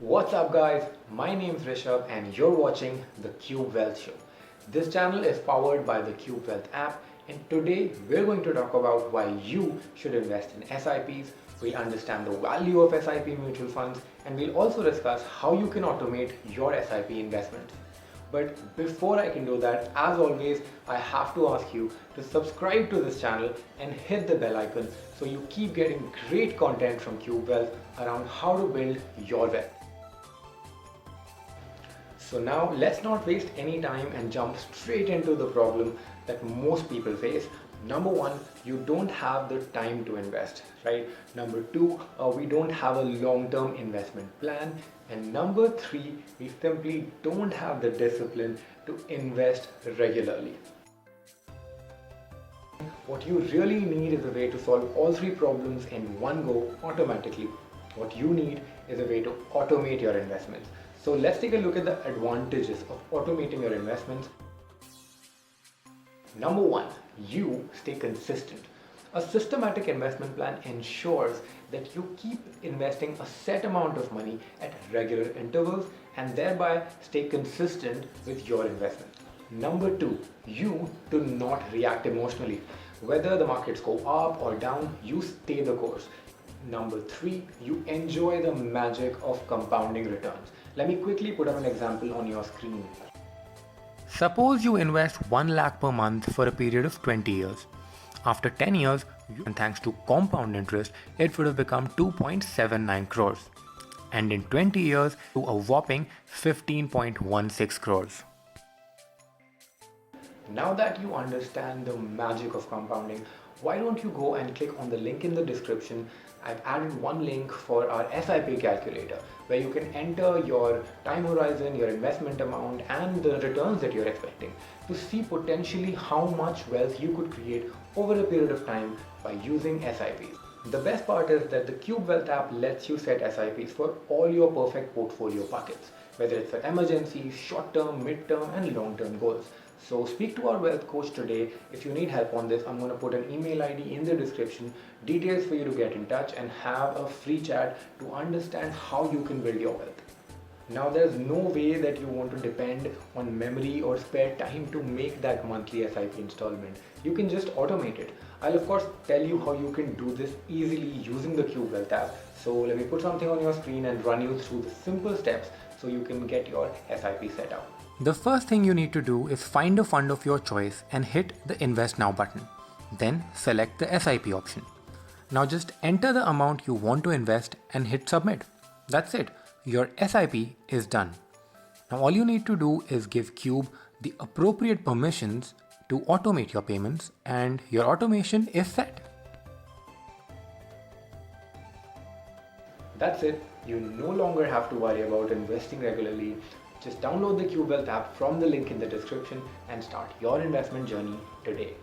What's up guys, my name is Rishabh and you're watching the Cube Wealth Show. This channel is powered by the Cube Wealth app and today we're going to talk about why you should invest in SIPs. We'll understand the value of SIP mutual funds and we'll also discuss how you can automate your SIP investments. But before I can do that, as always, I have to ask you to subscribe to this channel and hit the bell icon so you keep getting great content from Cube Wealth around how to build your wealth. So now let's not waste any time and jump straight into the problem that most people face. Number one, you don't have the time to invest, right? Number two, we don't have a long-term investment plan. And number three, we simply don't have the discipline to invest regularly. What you really need is a way to solve all three problems in one go automatically. What you need is a way to automate your investments. So let's take a look at the advantages of automating your investments. Number one, you stay consistent. A systematic investment plan ensures that you keep investing a set amount of money at regular intervals and thereby stay consistent with your investment. Number two, you do not react emotionally. Whether the markets go up or down, you stay the course. Number three, you enjoy the magic of compounding returns. Let me quickly put up an example on your screen. Suppose you invest 1 lakh per month for a period of 20 years. After 10 years, and thanks to compound interest, it would have become 2.79 crores. And in 20 years, to a whopping 15.16 crores. Now that you understand the magic of compounding, why don't you go and click on the link in the description. I've added one link for our SIP calculator where you can enter your time horizon, your investment amount and the returns that you're expecting to see potentially how much wealth you could create over a period of time by using SIPs. The best part is that the Cube Wealth app lets you set SIPs for all your perfect portfolio buckets, whether it's for emergencies, short-term, mid-term and long-term goals. So speak to our wealth coach today. If you need help on this, I'm going to put an email ID in the description, details for you to get in touch and have a free chat to understand how you can build your wealth. Now there's no way that you want to depend on memory or spare time to make that monthly SIP installment. You can just automate it. I'll of course tell you how you can do this easily using the Cube Wealth app. So let me put something on your screen and run you through the simple steps so you can get your SIP set up. The first thing you need to do is find a fund of your choice and hit the Invest Now button. Then select the SIP option. Now just enter the amount you want to invest and hit submit. That's it. Your SIP is done. Now all you need to do is give Cube the appropriate permissions to automate your payments and your automation is set. That's it. You no longer have to worry about investing regularly. Just download the Cube Wealth app from the link in the description and start your investment journey today.